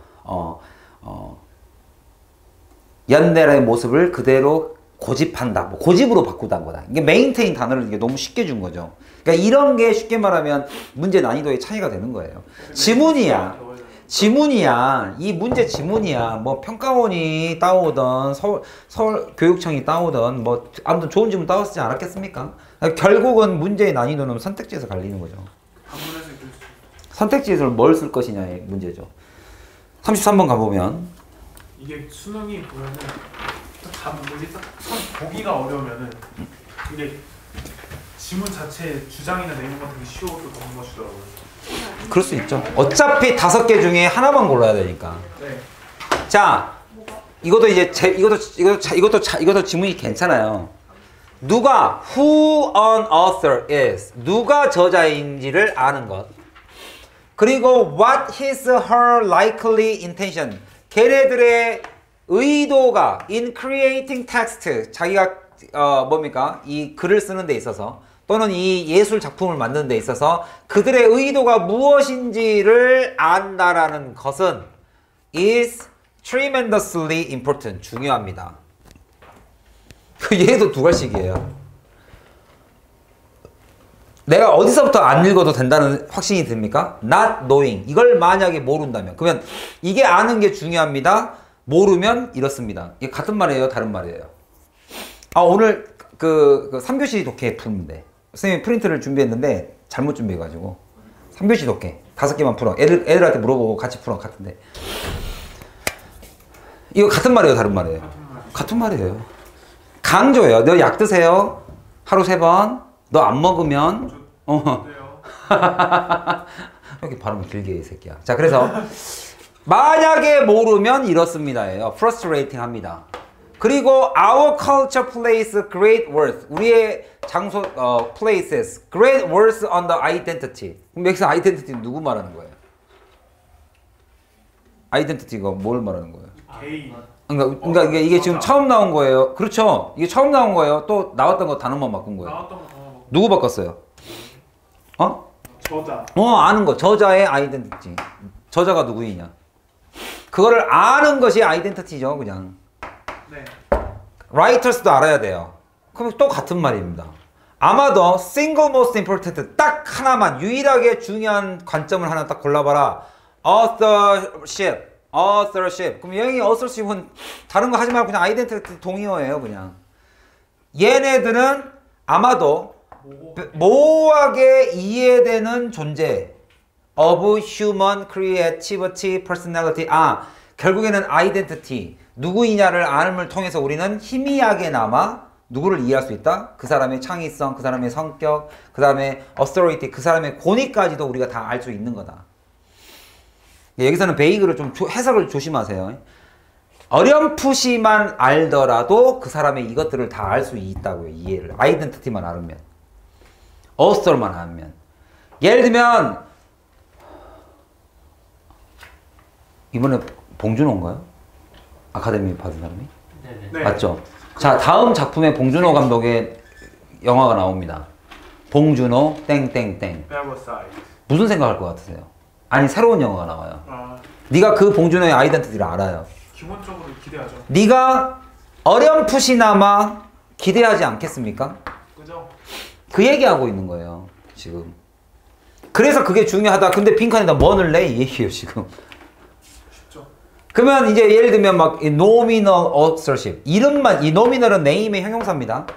연대의 모습을 그대로 고집한다. 뭐 고집으로 바꾸다는 거다. 이게 메인테인 단어를 이게 너무 쉽게 준 거죠. 그러니까 이런 게 쉽게 말하면 문제 난이도의 차이가 되는 거예요. 지문이야. 지문이야. 이 문제 지문이야. 뭐 평가원이 따오던 서울 교육청이 따오던 뭐 아무튼 좋은 지문 따왔지 않았겠습니까? 결국은 문제의 난이도는 선택지에서 갈리는 거죠. 방문해서 이렇게 선택지에서 뭘 쓸 것이냐의 문제죠. 33번 가보면 이게 수능이 보면은 다 뭐지 딱 보기가 어려우면은 이게 지문 자체 주장이나 내용 같은 게 쉬워도 너무 멋있더라고요. 그럴 수 있죠. 어차피 5개 중에 하나만 골라야 되니까. 네. 자, 이것도 이제 이것도 지문이 괜찮아요. 누가 who an author is 누가 저자인지를 아는 것. 그리고 what his her likely intention 걔네들의 의도가 in creating text 자기가 뭡니까 이 글을 쓰는 데 있어서 또는 이 예술 작품을 만드는 데 있어서 그들의 의도가 무엇인지를 안다라는 것은 is tremendously important 중요합니다. 얘도 두 갈씩이에요. 내가 어디서부터 안 읽어도 된다는 확신이 듭니까? Not knowing. 이걸 만약에 모른다면. 그러면 이게 아는 게 중요합니다. 모르면 이렇습니다. 이게 같은 말이에요? 다른 말이에요? 오늘 그 3교시 독해 푸는데 선생님이 프린트를 준비했는데 잘못 준비해가지고 3교시 독해 5개만 풀어. 애들한테 물어보고 같이 풀어. 같은데. 이거 같은 말이에요? 다른 말이에요? 같은 말이에요. 강조예요. 너 약 드세요. 하루 3번. 너 안 먹으면 이렇게 발음 길게 이 새끼야. 자, 그래서 만약에 모르면 이렇습니다예요. frustrating 합니다. 그리고 our culture places great worth. 우리의 장소 places great worth on the identity. 그럼 여기서 identity 누구 말하는 거예요? identity가 뭘 말하는 거예요? 개인. 그러니까 이게 지금 처음 나온 거예요. 그렇죠? 이게 처음 나온 거예요. 또 나왔던 거 단어만 바꾼 거예요. 나왔던 거 누구 바꿨어요? 저자. 아는 거. 저자의 아이덴티티. 저자가 누구이냐. 그거를 아는 것이 아이덴티티죠, 그냥. 네. 라이터스도 알아야 돼요. 그럼 또 같은 말입니다. 아마도 single most important 딱 하나만 유일하게 중요한 관점을 하나 딱 골라봐라. authorship. 그럼 여기 authorship은 다른 거 하지 말고 그냥 아이덴티티 동의어예요, 그냥. 얘네들은 아마도 모호하게 이해되는 존재 of human creativity, personality. 결국에는 identity. 누구이냐를 알음을 통해서 우리는 희미하게나마 누구를 이해할 수 있다? 그 사람의 창의성, 그 사람의 성격, 그 사람의 authority, 그 사람의 권위까지도 우리가 다 알 수 있는 거다. 여기서는 베이글을 좀 해석을 조심하세요. 어렴풋이만 알더라도 그 사람의 이것들을 다 알 수 있다고요. 이해를. 아이덴티티만 알면. author만 알면. 예를 들면 이번에 봉준호인가요? 아카데미 받은 사람이? 네. 맞죠? 자, 다음 작품에 봉준호 감독의 영화가 나옵니다. 봉준호 땡땡땡. Parasite. 무슨 생각할 것 같으세요? 아니, 새로운 영화가 나와요. 네가 그 봉준호의 아이덴티티를 알아요. 기본적으로 기대하죠. 네가 어렴풋이나마 기대하지 않겠습니까? 그죠? 그 얘기하고 있는 거예요, 지금. 그래서 그게 중요하다. 근데 빈칸에다 뭐 넣을래? 이 얘기예요, 지금. 쉽죠. 그러면 이제 예를 들면 막 nominal authorship. 이름만, 이 nominal은 name의 형용사입니다.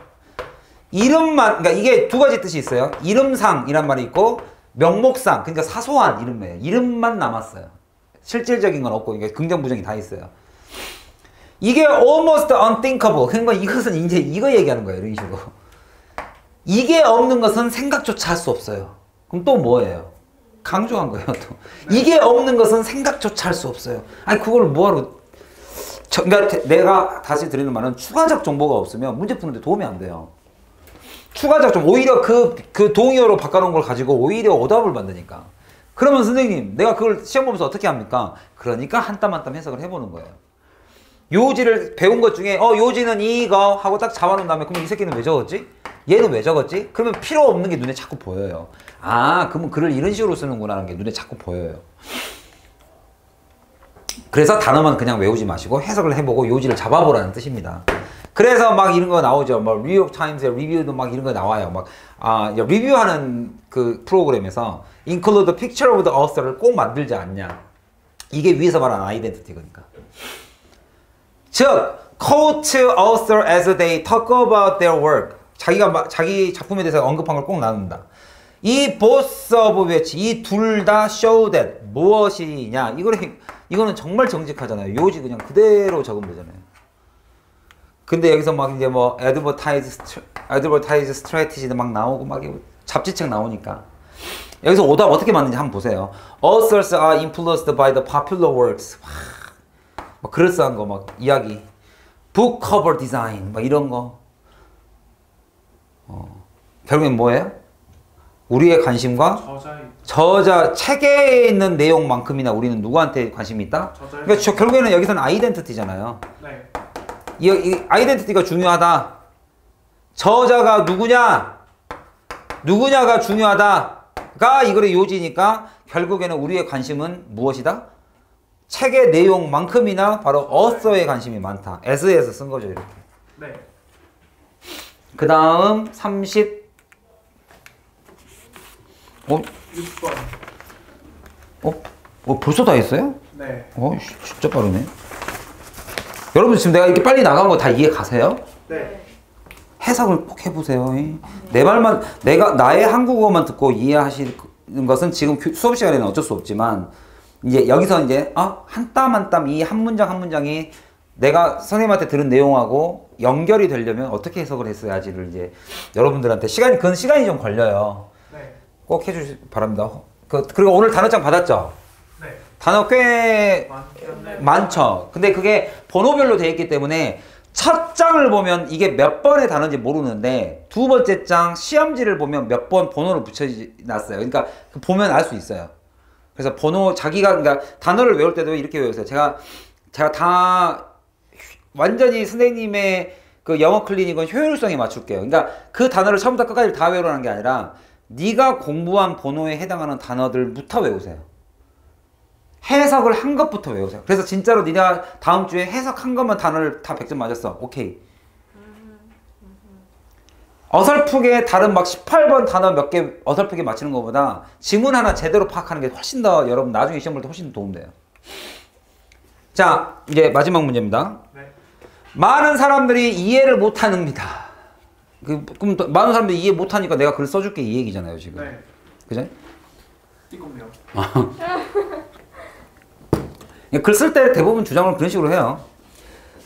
이름만, 그러니까 이게 두 가지 뜻이 있어요. 이름상이란 말이 있고, 명목상, 그러니까 사소한 이름이에요. 이름만 남았어요. 실질적인 건 없고, 이게 긍정, 부정이 다 있어요. 이게 almost unthinkable. 그러니까 이것은 이제 이거 얘기하는 거예요, 이런 식으로. 이게 없는 것은 생각조차 할 수 없어요. 그럼 또 뭐예요? 강조한 거예요, 또. 이게 없는 것은 생각조차 할 수 없어요. 아니, 그걸 뭐하러. 그러니까 내가 다시 드리는 말은 추가적 정보가 없으면 문제 푸는데 도움이 안 돼요. 추가적 정보, 오히려 그 동의어로 바꿔놓은 걸 가지고 오히려 오답을 받으니까. 그러면 선생님, 내가 그걸 시험 보면서 어떻게 합니까? 그러니까 한 땀 한 땀 해석을 해보는 거예요. 요지를 배운 것 중에 요지는 이거 하고 딱 잡아놓은 다음에 그러면 이 새끼는 왜 적었지? 얘는 왜 적었지? 그러면 필요 없는 게 눈에 자꾸 보여요. 그러면 글을 이런 식으로 쓰는구나 하는 게 눈에 자꾸 보여요. 그래서 단어만 그냥 외우지 마시고 해석을 해보고 요지를 잡아보라는 뜻입니다. 그래서 막 이런 거 나오죠. 뭐 뉴욕 타임스의 리뷰도 막 이런 거 나와요. 막 리뷰하는 그 프로그램에서 include the picture of the author를 꼭 만들지 않냐. 이게 위에서 말하는 아이덴티티 그러니까. 즉, quote author as they talk about their work. 자기 작품에 대해서 언급한 걸 꼭 나눈다. 이 both of which, 이 둘 다 show that 무엇이냐. 이거는 정말 정직하잖아요. 요지 그냥 그대로 적으면 되잖아요. 근데 여기서 막 이제 뭐 advertise strategy 막 나오고 막 잡지책 나오니까 여기서 오답 어떻게 맞는지 한번 보세요. Authors are influenced by the popular works. 막 그럴싸한 거 막 이야기. Book cover design 막 이런 거. 결국엔 뭐예요? 우리의 관심과 저자 책에 있는 내용만큼이나 우리는 누구한테 관심이 있다? 그러니까 결국에는 여기서는 아이덴티티잖아요. 네. 이 아이덴티티가 중요하다. 저자가 누구냐가 중요하다가 이거의 요지니까 결국에는 우리의 관심은 무엇이다? 책의 내용만큼이나 바로 author의 관심이 많다. as에서 쓴 거죠 이렇게. 네. 그 다음 30 6번. 벌써 다 했어요? 네. 진짜 빠르네. 여러분 지금 내가 이렇게 빨리 나간 거 다 이해 가세요? 네. 해석을 꼭 해보세요. 내 말만 나의 한국어만 듣고 이해하시는 것은 지금 수업 시간에는 어쩔 수 없지만 이제 여기서 이제 한 땀 한 땀 이 한 문장 한 문장이 내가 선생님한테 들은 내용하고 연결이 되려면 어떻게 해석을 했어야지를 이제 여러분들한테 그건 시간이 좀 걸려요. 네. 꼭 해주시기 바랍니다. 그리고 오늘 단어장 받았죠? 네. 단어 꽤 많겠네. 많죠. 근데 그게 번호별로 되어 있기 때문에 첫 장을 보면 이게 몇 번의 단어인지 모르는데 두 번째 장 시험지를 보면 몇 번 번호를 붙여놨어요. 그러니까 보면 알 수 있어요. 그래서 그러니까 단어를 외울 때도 이렇게 외우세요. 제가 다 완전히 선생님의 그 영어 클리닉은 효율성에 맞출게요. 그러니까 그 단어를 처음부터 끝까지 다 외우라는 게 아니라 네가 공부한 번호에 해당하는 단어들부터 외우세요. 해석을 한 것부터 외우세요. 그래서 진짜로 네가 다음 주에 해석한 것만 단어를 다 100점 맞았어. 오케이. 어설프게 다른 막 18번 단어 몇 개 어설프게 맞히는 것보다 지문 하나 제대로 파악하는 게 훨씬 더 여러분 나중에 시험 볼 때 훨씬 도움돼요. 자, 이제 마지막 문제입니다. 네. 많은 사람들이 이해를 못합니다. 그럼 많은 사람들이 이해 못하니까 내가 글 써줄게 이 얘기잖아요 지금. 네. 그죠? 띠껍네요. 글 쓸 때 대부분 주장을 그런 식으로 해요.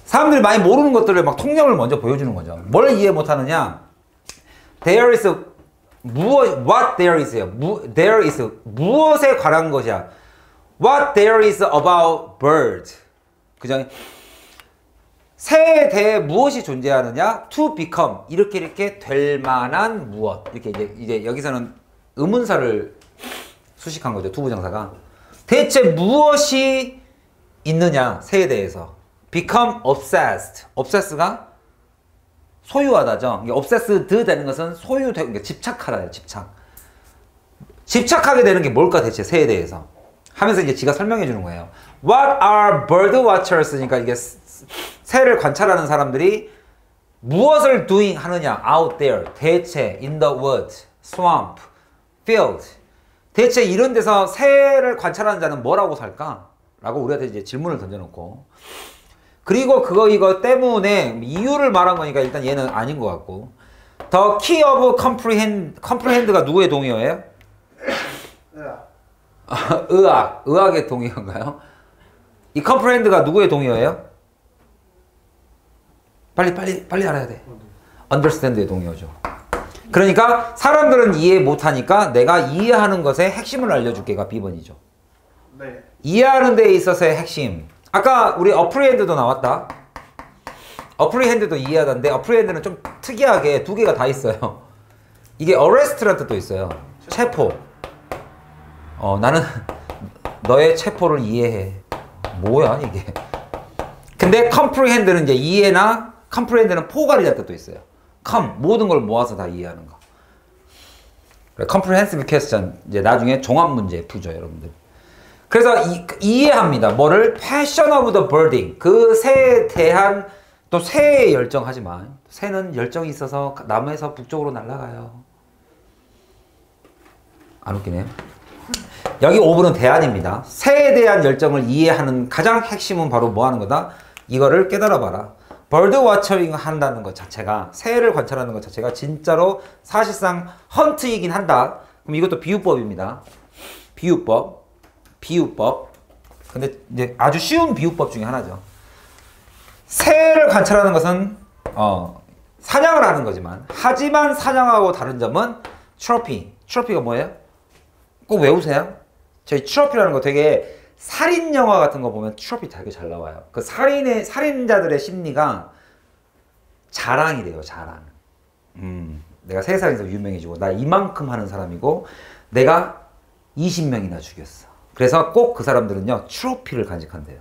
사람들이 많이 모르는 것들을 막 통념을 먼저 보여주는 거죠. 뭘 이해 못하느냐? There is what there is요. There is 무엇에 관한 것이야. What there is about bird. 그죠? 새에 대해 무엇이 존재하느냐? To become 이렇게 될 만한 무엇. 이렇게 이제 여기서는 의문사를 수식한 거죠. 투부정사가. 대체 무엇이 있느냐? 새에 대해서. Become obsessed. obsess가 소유하다죠. obsessed 되는 것은 그러니까 집착하다예요. 집착하게 되는 게 뭘까 대체 새에 대해서. 하면서 이제 지가 설명해 주는 거예요. What are bird watchers니까 이게 새를 관찰하는 사람들이 무엇을 doing 하느냐? Out there. 대체 in the wood, swamp, field. 대체 이런 데서 새를 관찰하는 자는 뭐라고 살까? 라고 우리한테 이제 질문을 던져놓고 그리고 이거 때문에 이유를 말한 거니까 일단 얘는 아닌 것 같고 The key of comprehend가 누구의 동의어예요? 의학의 동의어인가요? 이 comprehend가 누구의 동의어예요? 빨리 알아야 돼. understand의 동의어죠. 그러니까 사람들은 이해 못하니까 내가 이해하는 것의 핵심을 알려줄게가 B번이죠. 네. 이해하는 데 있어서의 핵심. 아까 우리 apprehend도 나왔다. apprehend도 이해하던데 apprehend는 좀 특이하게 두 개가 다 있어요. 이게 arrest라는 뜻도 있어요. 체포. 나는 너의 체포를 이해해. 뭐야 이게. 근데 comprehend는 이제 이해나 comprehend는 포괄이라는 뜻도 있어요. 모든 걸 모아서 다 이해하는 거. comprehensive question 이제 나중에 종합 문제 푸죠 여러분들. 그래서 이해합니다. 뭐를? passion of the birding. 그 새에 대한 또 새에 열정하지만 새는 열정이 있어서 나무에서 북쪽으로 날아가요. 안 웃기네요. 여기 5번은 대안입니다. 새에 대한 열정을 이해하는 가장 핵심은 바로 뭐 하는 거다? 이거를 깨달아봐라. 벌드 워처링 한다는 것 자체가, 새를 관찰하는 것 자체가 진짜로 사실상 헌트이긴 한다. 그럼 이것도 비유법입니다. 비유법. 근데 이제 아주 쉬운 비유법 중에 하나죠. 새를 관찰하는 것은 사냥을 하는 거지만, 하지만 사냥하고 다른 점은 트로피가 뭐예요? 꼭 외우세요. 저희 트로피라는 거 되게 살인 영화 같은 거 보면 트로피 되게 잘 나와요. 그 살인자들의 심리가 자랑이래요, 자랑. 내가 세상에서 유명해지고 나 이만큼 하는 사람이고 내가 20명이나 죽였어. 그래서 꼭 그 사람들은요 트로피를 간직한대요.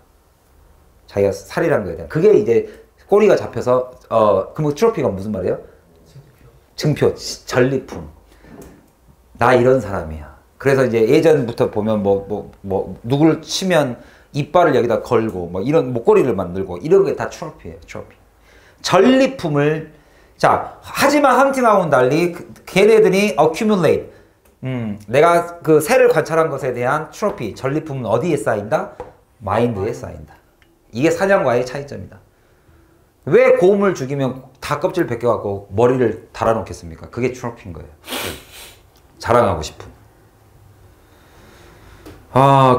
자기가 살인한 거에 대한. 그게 이제 꼬리가 잡혀서 그럼 트로피가 무슨 말이에요? 증표, 전리품. 나 이런 사람이야. 그래서 이제 예전부터 보면 누구를 치면 이빨을 여기다 걸고 뭐 이런 목걸이를 만들고 이런 게 다 트로피예요. 트로피. 전리품을 하지만 헌팅하고는 달리 걔네들이 accumulate. 내가 그 새를 관찰한 것에 대한 트로피, 전리품은 어디에 쌓인다? 마인드에 쌓인다. 이게 사냥과의 차이점이다. 왜 곰을 죽이면 다 껍질 벗겨갖고 머리를 달아놓겠습니까? 그게 트로피인 거예요. 자랑하고 싶은.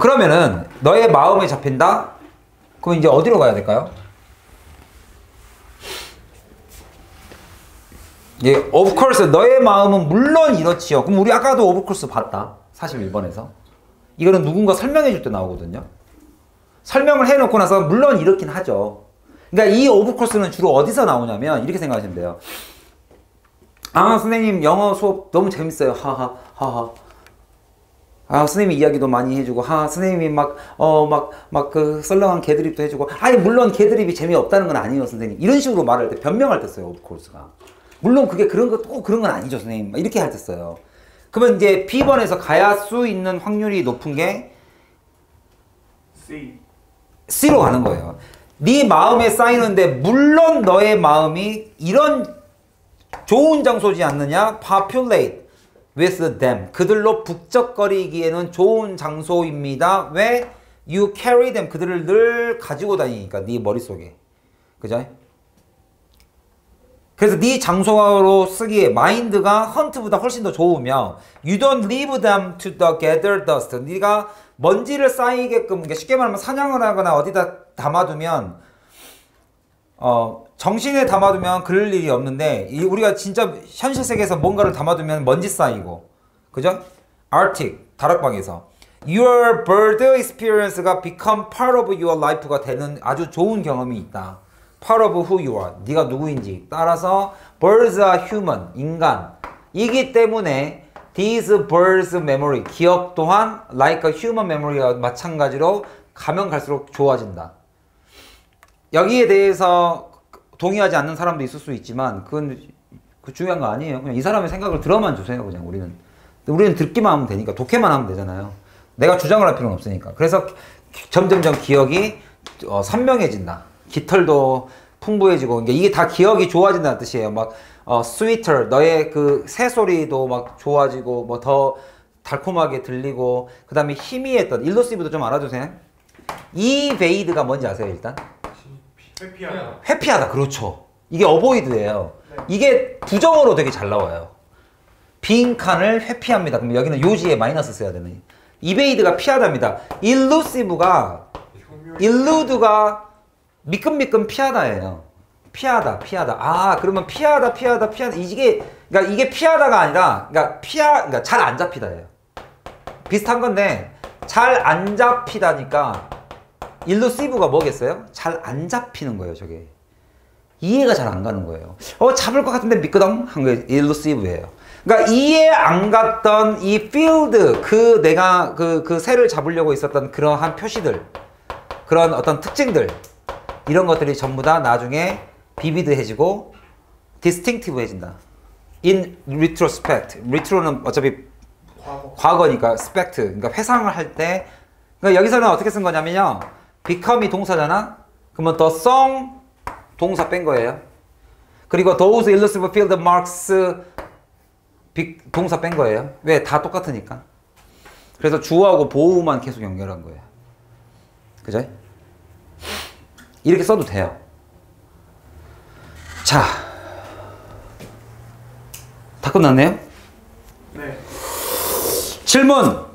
그러면은 너의 마음에 잡힌다? 그럼 이제 어디로 가야 될까요? 예, of course 너의 마음은 물론 이렇지요. 그럼 우리 아까도 of course 봤다. 41번에서. 이거는 누군가 설명해 줄 때 나오거든요. 설명을 해놓고 나서 물론 이렇긴 하죠. 그러니까 이 of course는 주로 어디서 나오냐면 이렇게 생각하시면 돼요. 선생님 영어 수업 너무 재밌어요. 하하. 선생님이 이야기도 많이 해주고, 선생님이 그 썰렁한 개드립도 해주고, 아니, 물론 개드립이 재미없다는 건 아니에요, 선생님. 이런 식으로 말할 때, 변명할 때 써요, of course가. 물론 그게 꼭 그런 건 아니죠, 선생님. 이렇게 할 때 써요. 그러면 이제 B번에서 가야 수 있는 확률이 높은 게 C로 가는 거예요. 네 마음에 쌓이는데, 물론 너의 마음이 이런 좋은 장소지 않느냐? populate with them. 그들로 북적거리기에는 좋은 장소입니다. 왜? You carry them. 그들을 늘 가지고 다니니까 네 머릿속에. 그죠? 그래서 네 장소로 쓰기에 마인드가 헌트보다 훨씬 더 좋으며 You don't leave them to the gather dust. 네가 먼지를 쌓이게끔, 그러니까 쉽게 말하면 사냥을 하거나 어디다 담아두면 정신에 담아두면 그럴 일이 없는데 우리가 진짜 현실 세계에서 뭔가를 담아두면 먼지 쌓이고, 그죠? Arctic, 다락방에서 Your bird experience가 become part of your life가 되는 아주 좋은 경험이 있다. Part of who you are. 네가 누구인지 따라서 birds are human, 인간이기 때문에 these birds memory, 기억 또한 like a human memory와 마찬가지로 가면 갈수록 좋아진다. 여기에 대해서 동의하지 않는 사람도 있을 수 있지만 그건 중요한 거 아니에요. 그냥 이 사람의 생각을 들어만 주세요. 그냥 우리는 듣기만 하면 되니까, 독해만 하면 되잖아요. 내가 주장을 할 필요는 없으니까. 그래서 점점점 기억이 선명해진다. 깃털도 풍부해지고, 그러니까 이게 다 기억이 좋아진다는 뜻이에요. sweeter, 너의 그 새소리도 막 좋아지고, 뭐 더 달콤하게 들리고, 그 다음에 희미했던, 일러스티브도 좀 알아두세요. evade가 뭔지 아세요, 일단? 회피하다, 그렇죠. 이게 avoid예요. 이게 부정어로 되게 잘 나와요. 빈 칸을 회피합니다. 그럼 여기는 요지에 마이너스 써야 되네. evade가 피하다입니다. elusive가 미끈미끈 피하다예요. 피하다. 그러면 피하다. 이게 피하다가 아니라, 그러니까 잘 안 잡히다예요. 비슷한 건데, 잘 안 잡히다니까, 일루시브가 뭐겠어요? 잘 안 잡히는 거예요, 저게. 이해가 잘 안 가는 거예요. 잡을 것 같은데 미끄덩 한 게 일루시브예요. 그러니까 이해 안 갔던 이 field, 내가 그 새를 잡으려고 있었던 그러한 표시들, 그런 어떤 특징들, 이런 것들이 전부 다 나중에 비비드해지고 distinctive해진다. In retrospect. retro는 어차피 과거니까 spect, 그러니까 회상을 할 때, 그러니까 여기서는 어떻게 쓴 거냐면요. become이 동사잖아. 그러면 the song 동사 뺀 거예요. 그리고 those illusive field marks 동사 뺀 거예요. 왜? 다 똑같으니까. 그래서 주어하고 보호만 계속 연결한 거예요. 그죠? 이렇게 써도 돼요. 자, 다 끝났네요? 네. 질문!